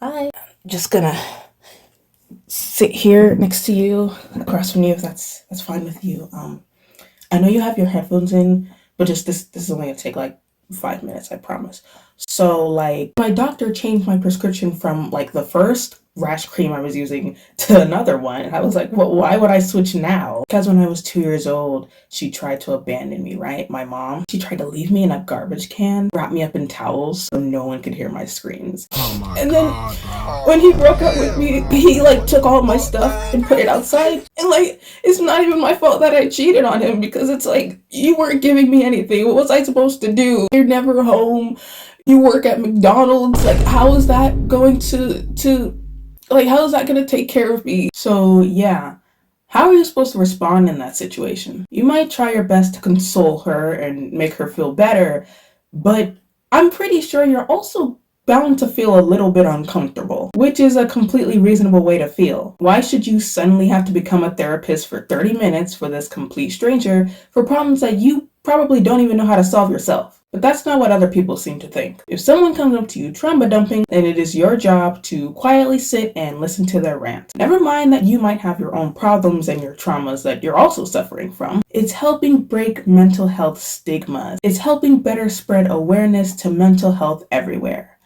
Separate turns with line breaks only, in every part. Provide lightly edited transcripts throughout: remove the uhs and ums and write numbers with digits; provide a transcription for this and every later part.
I'm just gonna sit here next to you, across from you, if that's fine with you. I know you have your headphones in, but just this is only gonna take like 5 minutes, I promise. So like my doctor changed my prescription from like the first rash cream I was using to another one. And I was like, well, why would I switch now? Because when I was 2 years old, she tried to abandon me, right? My mom, she tried to leave me in a garbage can, wrap me up in towels so no one could hear my screams.
Oh my
And then
God, bro.
when he broke up with me, he like took all my stuff and put it outside. And like, it's not even my fault that I cheated on him, because it's like, you weren't giving me anything. What was I supposed to do? You're never home. You work at McDonald's. Like, how is that going to like, how is that going to take care of me? So yeah. How are you supposed to respond in that situation? You might try your best to console her and make her feel better, but I'm pretty sure you're also bound to feel a little bit uncomfortable, which is a completely reasonable way to feel. Why should you suddenly have to become a therapist for 30 minutes for this complete stranger for problems that you probably don't even know how to solve yourself? But that's not what other people seem to think. If someone comes up to you trauma dumping, then it is your job to quietly sit and listen to their rant. Never mind that you might have your own problems and your traumas that you're also suffering from. It's helping break mental health stigmas. It's helping better spread awareness to mental health everywhere.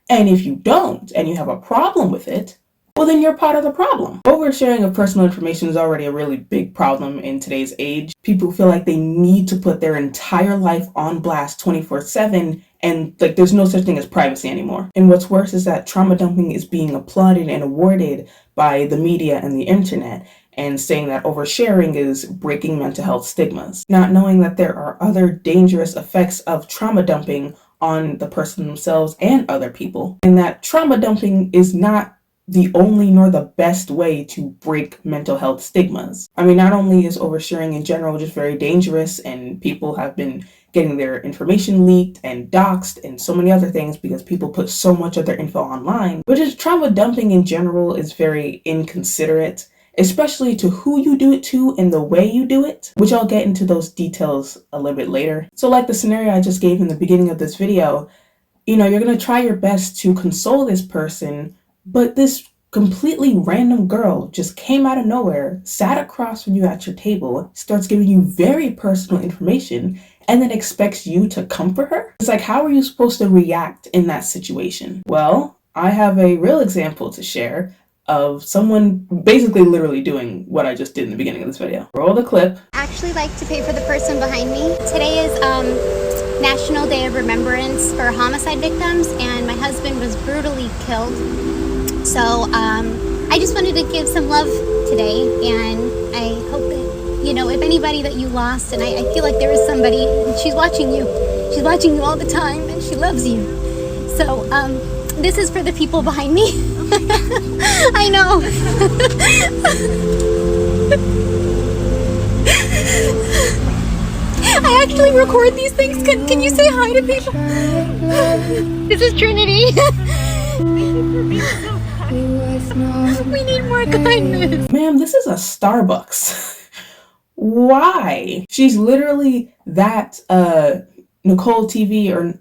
And if you don't, and you have a problem with it, well, then you're part of the problem. Oversharing of personal information is already a really big problem in today's age. People feel like they need to put their entire life on blast 24/7, and like there's no such thing as privacy anymore. And what's worse is that trauma dumping is being applauded and awarded by the media and the internet, and saying that oversharing is breaking mental health stigmas, not knowing that there are other dangerous effects of trauma dumping on the person themselves and other people, and that trauma dumping is not the only nor the best way to break mental health stigmas. I mean, not only is oversharing in general just very dangerous, and people have been getting their information leaked and doxxed and so many other things because people put so much of their info online, but just trauma dumping in general is very inconsiderate, especially to who you do it to and the way you do it, which I'll get into those details a little bit later. So like the scenario I just gave in the beginning of this video, you're going to try your best to console this person, but this completely random girl just came out of nowhere, sat across from you at your table, starts giving you very personal information, and then expects you to comfort her? It's like, how are you supposed to react in that situation? Well, I have a real example to share of someone basically literally doing what I just did in the beginning of this video. Roll the clip.
Actually like to pay for the person behind me. Today is National Day of Remembrance for homicide victims, and my husband was brutally killed. So I just wanted to give some love today, and I hope that, if anybody that you lost, and I feel like there is somebody, and she's watching you all the time, and she loves you. So this is for the people behind me. I know. I actually record these things. Can you say hi to people? This is Trinity. We need more kindness.
Ma'am, this is a Starbucks. Why? She's literally that Nicole TV, or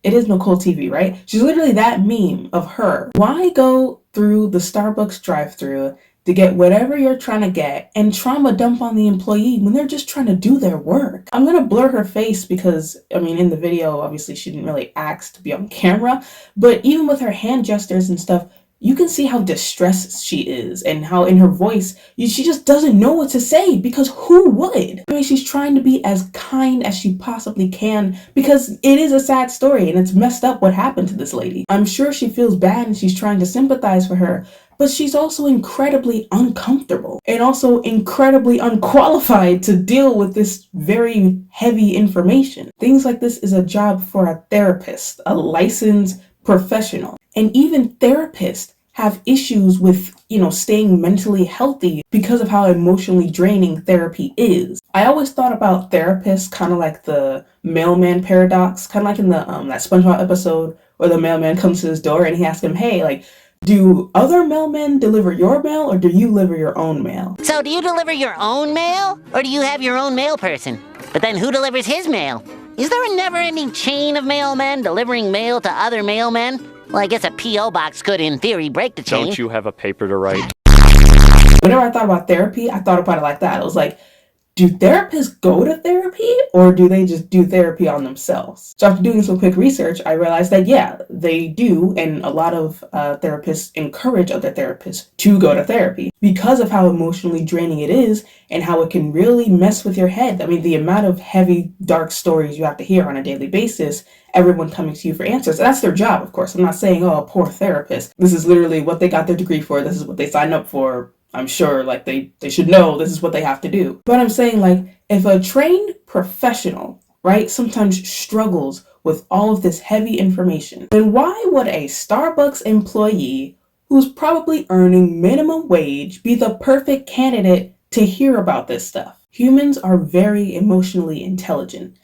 it is Nicole TV, right? She's literally that meme of her. Why go through the Starbucks drive-thru to get whatever you're trying to get and trauma dump on the employee when they're just trying to do their work? I'm gonna blur her face because, in the video, obviously she didn't really ask to be on camera, but even with her hand gestures and stuff, you can see how distressed she is, and how in her voice, she just doesn't know what to say, because who would? She's trying to be as kind as she possibly can, because it is a sad story and it's messed up what happened to this lady. I'm sure she feels bad and she's trying to sympathize for her, but she's also incredibly uncomfortable and also incredibly unqualified to deal with this very heavy information. Things like this is a job for a therapist, a licensed professional. And even therapists have issues with, staying mentally healthy because of how emotionally draining therapy is. I always thought about therapists kind of like the mailman paradox, kind of like in the that SpongeBob episode where the mailman comes to his door and he asks him, hey, like, do other mailmen deliver your mail, or do you deliver your own mail?
So do you deliver your own mail, or do you have your own mail person? But then who delivers his mail? Is there a never-ending chain of mailmen delivering mail to other mailmen? Well, I guess a P.O. box could, in theory, break the chain.
Don't you have a paper to write?
Whenever I thought about therapy, I thought about it like that. I was like, do therapists go to therapy or do they just do therapy on themselves? So after doing some quick research, I realized that, yeah, they do. And a lot of therapists encourage other therapists to go to therapy because of how emotionally draining it is and how it can really mess with your head. I mean, the amount of heavy, dark stories you have to hear on a daily basis, everyone coming to you for answers. That's their job, of course. I'm not saying, oh, a poor therapist. This is literally what they got their degree for. This is what they signed up for. I'm sure, like, they should know this is what they have to do. But I'm saying, like, if a trained professional, right, sometimes struggles with all of this heavy information, then why would a Starbucks employee who's probably earning minimum wage be the perfect candidate to hear about this stuff? Humans are very emotionally intelligent.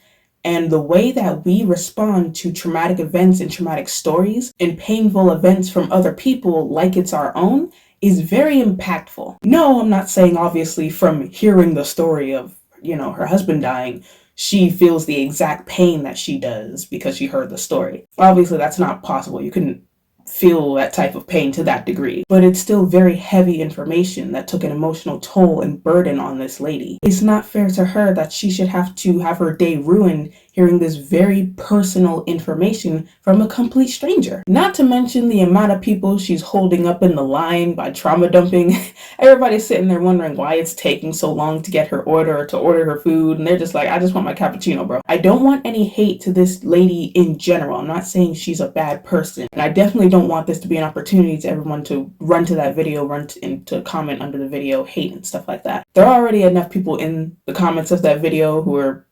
And the way that we respond to traumatic events and traumatic stories and painful events from other people like it's our own is very impactful. No, I'm not saying obviously from hearing the story of, her husband dying, she feels the exact pain that she does because she heard the story. Obviously, that's not possible. You couldn't feel that type of pain to that degree. But it's still very heavy information that took an emotional toll and burden on this lady. It's not fair to her that she should have to have her day ruined hearing this very personal information from a complete stranger. Not to mention the amount of people she's holding up in the line by trauma dumping. Everybody's sitting there wondering why it's taking so long to get her order or to order her food. And they're just like, I just want my cappuccino, bro. I don't want any hate to this lady in general. I'm not saying she's a bad person. And I definitely don't want this to be an opportunity to everyone to run to that video, to comment under the video, hate and stuff like that. There are already enough people in the comments of that video who are,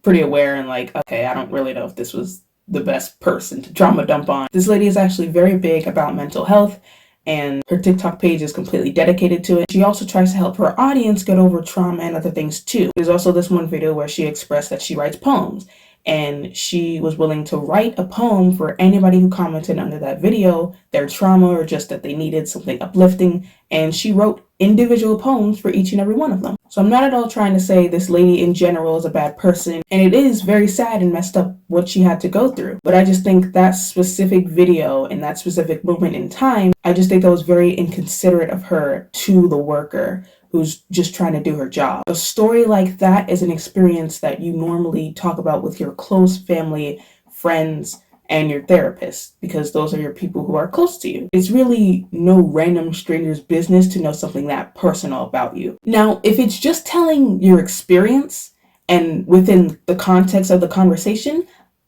pretty aware and like, okay, I don't really know if this was the best person to trauma dump on. This lady is actually very big about mental health and her TikTok page is completely dedicated to it. She also tries to help her audience get over trauma and other things too. There's also this one video where she expressed that she writes poems and she was willing to write a poem for anybody who commented under that video, their trauma or just that they needed something uplifting, and she wrote individual poems for each and every one of them. So I'm not at all trying to say this lady in general is a bad person, and it is very sad and messed up what she had to go through. But I just think that specific video and that specific moment in time, I just think that was very inconsiderate of her to the worker who's just trying to do her job. A story like that is an experience that you normally talk about with your close family, friends, and your therapist, because those are your people who are close to you. It's really no random stranger's business to know something that personal about you. Now, if it's just telling your experience and within the context of the conversation,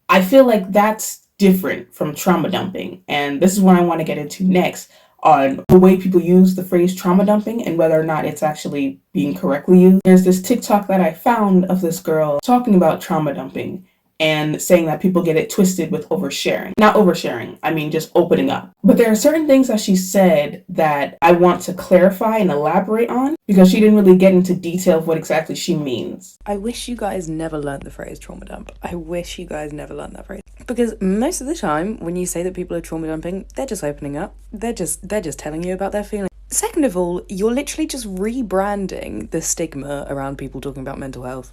I feel like that's different from trauma dumping. And this is what I want to get into next, on the way people use the phrase trauma dumping and whether or not it's actually being correctly used. There's this TikTok that I found of this girl talking about trauma dumping and saying that people get it twisted with oversharing. Not oversharing, I mean just opening up. But there are certain things that she said that I want to clarify and elaborate on because she didn't really get into detail of what exactly she means.
I wish you guys never learnt the phrase trauma dump. I wish you guys never learnt that phrase. Because most of the time, when you say that people are trauma dumping, they're just opening up. They're just telling you about their feelings. Second of all, you're literally just rebranding the stigma around people talking about mental health.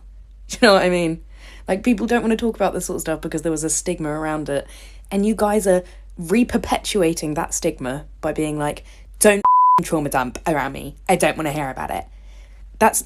Do you know what I mean? Like, people don't want to talk about this sort of stuff because there was a stigma around it. And you guys are re-perpetuating that stigma by being like, don't trauma dump around me. I don't want to hear about it.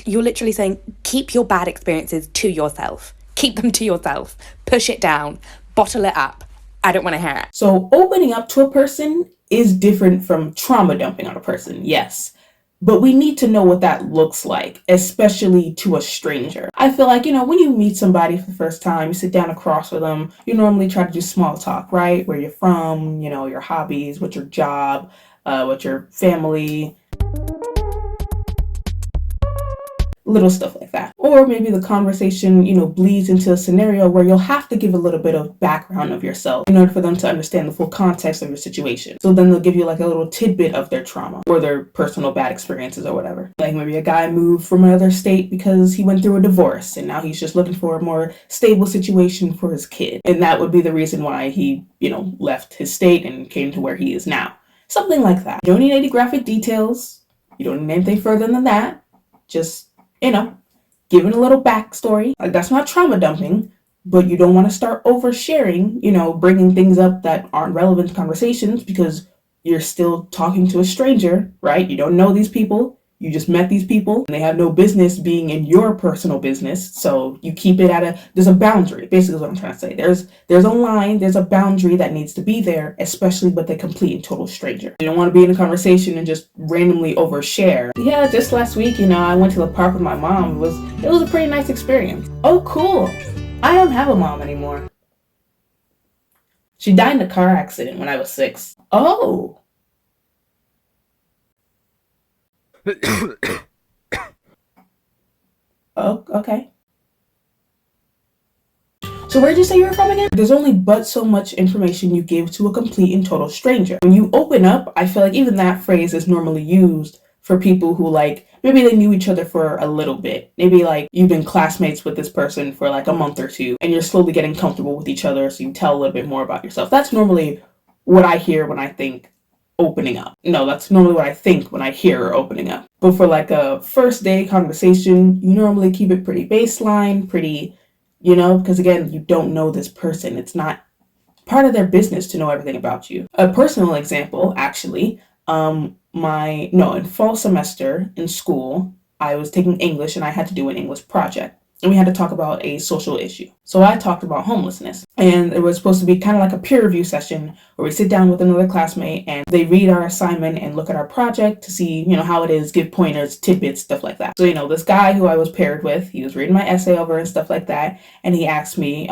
You're literally saying, keep your bad experiences to yourself. Keep them to yourself. Push it down. Bottle it up. I don't want to hear it.
So opening up to a person is different from trauma dumping on a person, yes. But we need to know what that looks like, especially to a stranger. I feel like, when you meet somebody for the first time, you sit down across with them, you normally try to do small talk, right? Where you're from, your hobbies, what's your job, what's your family, little stuff like that. Or maybe the conversation, bleeds into a scenario where you'll have to give a little bit of background of yourself in order for them to understand the full context of your situation. So then they'll give you like a little tidbit of their trauma or their personal bad experiences or whatever. Like maybe a guy moved from another state because he went through a divorce and now he's just looking for a more stable situation for his kid. And that would be the reason why he, left his state and came to where he is now. Something like that. You don't need any graphic details. You don't need anything further than that. Just giving a little backstory. Like, that's not trauma dumping, but you don't want to start oversharing, bringing things up that aren't relevant to conversations because you're still talking to a stranger, right? You don't know these people. You just met these people and they have no business being in your personal business. So you keep it there's a boundary, basically is what I'm trying to say. There's a line, there's a boundary that needs to be there, especially with a complete and total stranger. You don't want to be in a conversation and just randomly overshare. Yeah, just last week, I went to the park with my mom. It was a pretty nice experience. Oh, cool. I don't have a mom anymore. She died in a car accident when I was 6. Oh. Oh, okay. So where'd you say you were from again? There's only but so much information you give to a complete and total stranger. When you open up, I feel like even that phrase is normally used for people who maybe they knew each other for a little bit. Maybe you've been classmates with this person for a month or two and you're slowly getting comfortable with each other so you tell a little bit more about yourself. That's normally what I hear when I think opening up. No, that's normally what I think when I hear opening up. But for a first day conversation, you normally keep it pretty baseline, pretty, because again, you don't know this person. It's not part of their business to know everything about you. A personal example, actually, in fall semester in school, I was taking English and I had to do an English project. And we had to talk about a social issue. So I talked about homelessness. And it was supposed to be kind of like a peer review session where we sit down with another classmate and they read our assignment and look at our project to see, how it is, give pointers, tidbits, stuff like that. So, this guy who I was paired with, he was reading my essay over and stuff like that. And he asked me,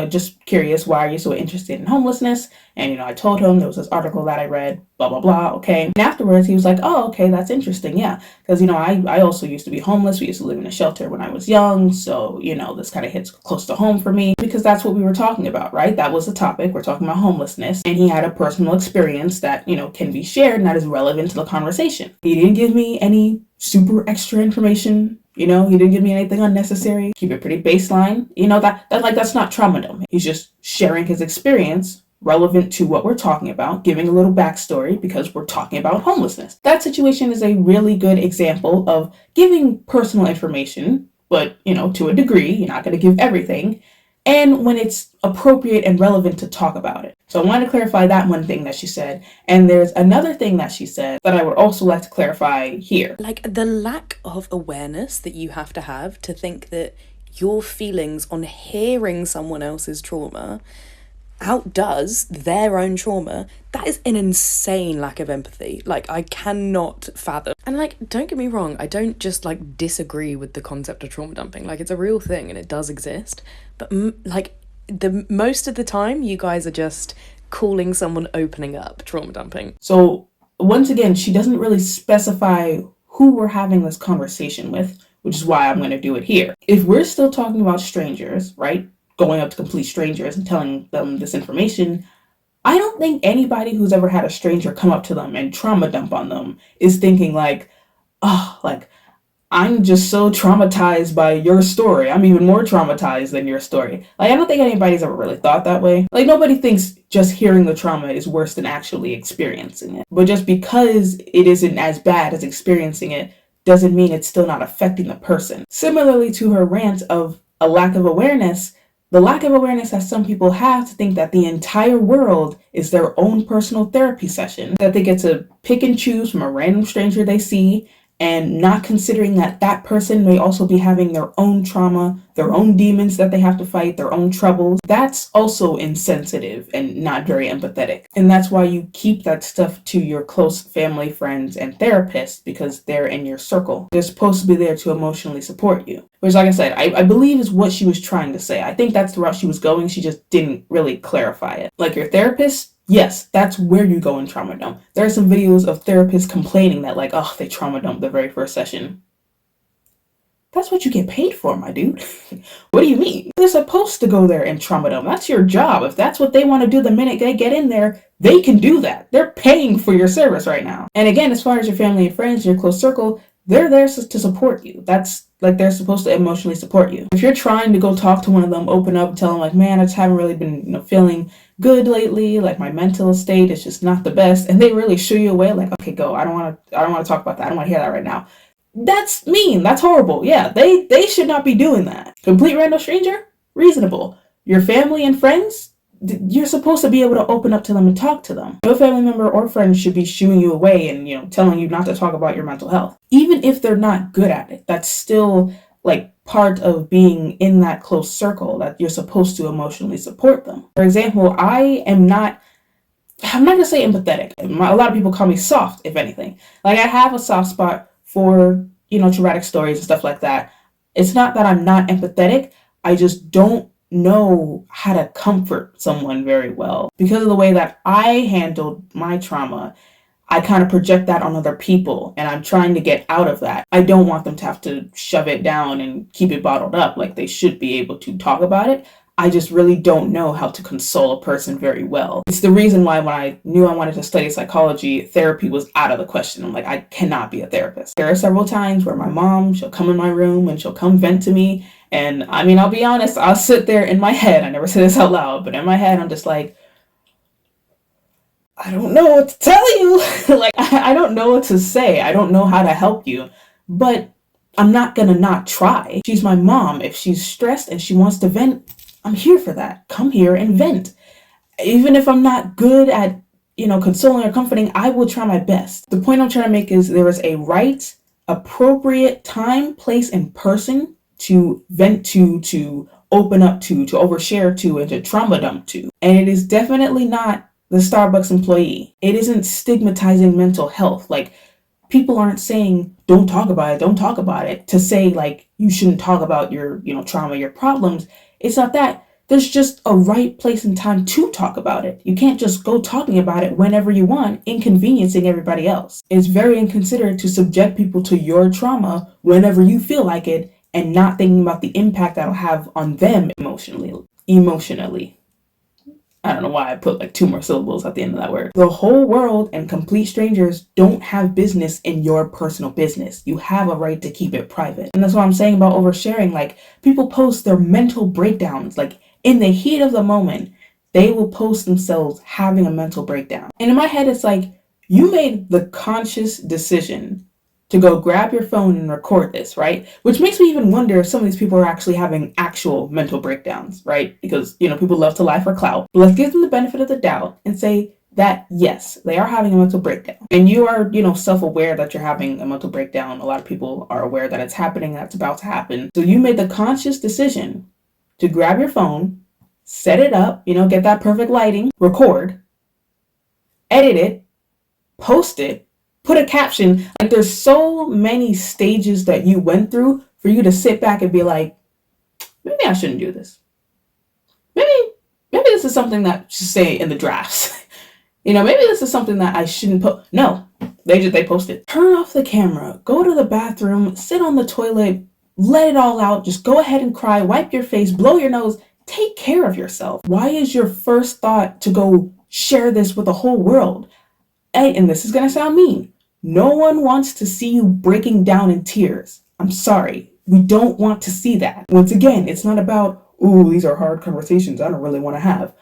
just curious, why are you so interested in homelessness? And, I told him there was this article that I read, blah, blah, blah. Okay. And afterwards, he was like, oh, okay, that's interesting. Yeah. Because, I also used to be homeless. We used to live in a shelter when I was young. So, this kind of hits close to home for me because that's what we were talking about, right? That was the topic. We're talking about homelessness. And he had a personal experience that, can be shared and that is relevant to the conversation. He didn't give me any super extra information. He didn't give me anything unnecessary. Keep it pretty baseline. That's not trauma dump. He's just sharing his experience relevant to what we're talking about, giving a little backstory because we're talking about homelessness. That situation is a really good example of giving personal information, but, to a degree, you're not going to give everything, and when it's appropriate and relevant to talk about it. So I wanted to clarify that one thing that she said, and there's another thing that she said that I would also like to clarify here.
The lack of awareness that you have to think that your feelings on hearing someone else's trauma outdoes their own trauma, that is an insane lack of empathy. I cannot fathom. And don't get me wrong, I don't just disagree with the concept of trauma dumping. It's a real thing and it does exist, but the most of the time you guys are just calling someone opening up trauma dumping.
So once again, she doesn't really specify who we're having this conversation with, which is why I'm going to do it here. If we're still talking about strangers, right, going up to complete strangers and telling them this information, I don't think anybody who's ever had a stranger come up to them and trauma dump on them is thinking I'm just so traumatized by your story. I'm even more traumatized than your story. I don't think anybody's ever really thought that way. Nobody thinks just hearing the trauma is worse than actually experiencing it. But just because it isn't as bad as experiencing it doesn't mean it's still not affecting the person. Similarly to her rant of a lack of awareness, the lack of awareness that some people have to think that the entire world is their own personal therapy session, that they get to pick and choose from a random stranger they see, and not considering that that person may also be having their own trauma, their own demons that they have to fight, their own troubles. That's also insensitive and not very empathetic. And that's why you keep that stuff to your close family, friends, and therapists, because they're in your circle. They're supposed to be there to emotionally support you. Which, like I said, I believe is what she was trying to say. I think that's the route she was going. She just didn't really clarify it. Your therapist, yes, that's where you go in trauma dump. There are some videos of therapists complaining that they trauma dumped the very first session. That's what you get paid for, my dude. What do you mean? They're supposed to go there and trauma dump. That's your job. If that's what they want to do the minute they get in there, they can do that. They're paying for your service right now. And again, as far as your family and friends, your close circle, they're there to support you. That's they're supposed to emotionally support you. If you're trying to go talk to one of them, open up, tell them man, I just haven't really been, feeling good lately. My mental state is just not the best. And they really shoo you away. Okay, go. I don't want to talk about that. I don't want to hear that right now. That's mean. That's horrible. Yeah, they should not be doing that. Complete random stranger? reasonable. Your family and friends, you're supposed to be able to open up to them and talk to them. No family member or friend should be shooing you away and, telling you not to talk about your mental health. Even if they're not good at it, that's still like part of being in that close circle that you're supposed to emotionally support them. For example, I'm not gonna say empathetic. A lot of people call me soft, if anything. Like, I have a soft spot for, traumatic stories and stuff like that. It's not that I'm not empathetic. I just don't know how to comfort someone very well. Because of the way that I handled my trauma, I kind of project that on other people, and I'm trying to get out of that. I don't want them to have to shove it down and keep it bottled up. Like, they should be able to talk about it. I just really don't know how to console a person very well. It's the reason why when I knew I wanted to study psychology, therapy was out of the question. I'm like, I cannot be a therapist. There are several times where my mom, she'll come in my room and she'll come vent to me. And I mean, I'll be honest, I'll sit there in my head. I never say this out loud, but in my head, I'm just like, I don't know what to tell you. Like, I don't know what to say. I don't know how to help you. But I'm not gonna not try. She's my mom. If she's stressed and she wants to vent, I'm here for that. Come here and vent. Even if I'm not good at, consoling or comforting, I will try my best. The point I'm trying to make is there is a right, appropriate time, place, and person to vent to open up to overshare to, and to trauma dump to. And it is definitely not the Starbucks employee. It isn't stigmatizing mental health. Like, people aren't saying, don't talk about it, to say, like, you shouldn't talk about your, trauma, your problems. It's not that. There's just a right place and time to talk about it. You can't just go talking about it whenever you want, inconveniencing everybody else. It's very inconsiderate to subject people to your trauma whenever you feel like it, and not thinking about the impact that'll have on them emotionally. I don't know why I put like 2 more syllables at the end of that word. The whole world and complete strangers don't have business in your personal business. You have a right to keep it private. And that's what I'm saying about oversharing. Like, people post their mental breakdowns. Like, in the heat of the moment, they will post themselves having a mental breakdown. And in my head, it's like, you made the conscious decision to go grab your phone and record this, right? Which makes me even wonder if some of these people are actually having actual mental breakdowns, right? Because, people love to lie for clout. But let's give them the benefit of the doubt and say that, yes, they are having a mental breakdown. And you are, self-aware that you're having a mental breakdown. A lot of people are aware that it's happening, that's about to happen. So you made the conscious decision to grab your phone, set it up, get that perfect lighting, record, edit it, post it, put a caption. Like, there's so many stages that you went through for you to sit back and be like, maybe I shouldn't do this. Maybe this is something that should stay in the drafts. Maybe this is something that I shouldn't post. No, they post it. Turn off the camera, go to the bathroom, sit on the toilet, let it all out. Just go ahead and cry, wipe your face, blow your nose, take care of yourself. Why is your first thought to go share this with the whole world? And this is gonna sound mean. No one wants to see you breaking down in tears. I'm sorry. We don't want to see that. Once again, it's not about, ooh, these are hard conversations I don't really want to have.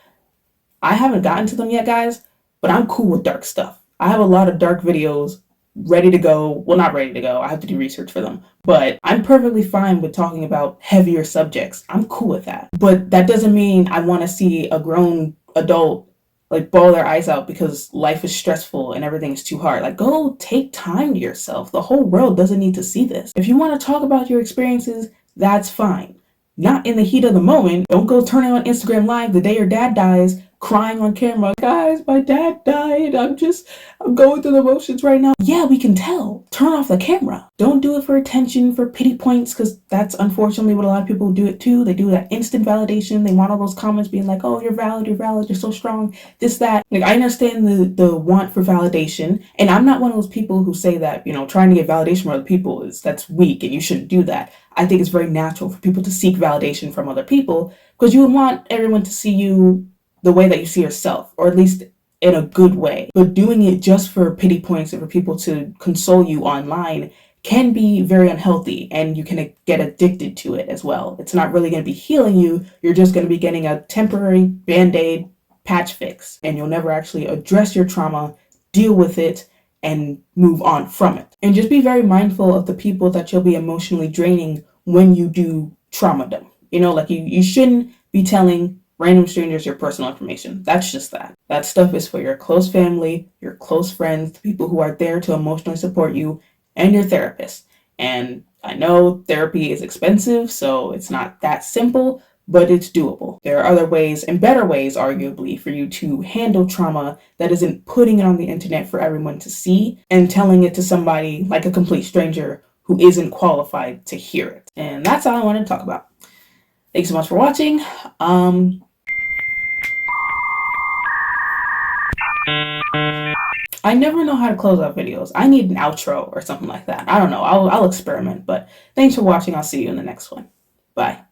I haven't gotten to them yet, guys, but I'm cool with dark stuff. I have a lot of dark videos ready to go. Well, not ready to go. I have to do research for them. But I'm perfectly fine with talking about heavier subjects. I'm cool with that. But that doesn't mean I want to see a grown adult like bawl their eyes out because life is stressful and everything is too hard. Like, go take time to yourself. The whole world doesn't need to see this. If you want to talk about your experiences, that's fine. Not in the heat of the moment. Don't go turning on Instagram Live the day your dad dies, crying on camera. Guys, my dad died. I'm going through the motions right now. Yeah, we can tell. Turn off the camera. Don't do it for attention, for pity points, because that's unfortunately what a lot of people do it too. They do that instant validation. They want all those comments being like, oh, you're valid, you're so strong, this, that. Like, I understand the want for validation, and I'm not one of those people who say that, trying to get validation from other people that's weak and you shouldn't do that. I think it's very natural for people to seek validation from other people because you would want everyone to see you the way that you see yourself, or at least in a good way. But doing it just for pity points and for people to console you online can be very unhealthy, and you can get addicted to it as well. It's not really going to be healing you. You're just going to be getting a temporary band-aid patch fix, and you'll never actually address your trauma, deal with it, and move on from it. And just be very mindful of the people that you'll be emotionally draining when you do trauma dump. You know, like you shouldn't be telling random strangers your personal information. That's just that. That stuff is for your close family, your close friends, the people who are there to emotionally support you, and your therapist. And I know therapy is expensive, so it's not that simple, but it's doable. There are other ways, and better ways, arguably, for you to handle trauma that isn't putting it on the internet for everyone to see and telling it to somebody like a complete stranger who isn't qualified to hear it. And that's all I wanted to talk about. Thanks so much for watching. I never know how to close out videos. I need an outro or something like that. I don't know. I'll experiment. But thanks for watching. I'll see you in the next one. Bye.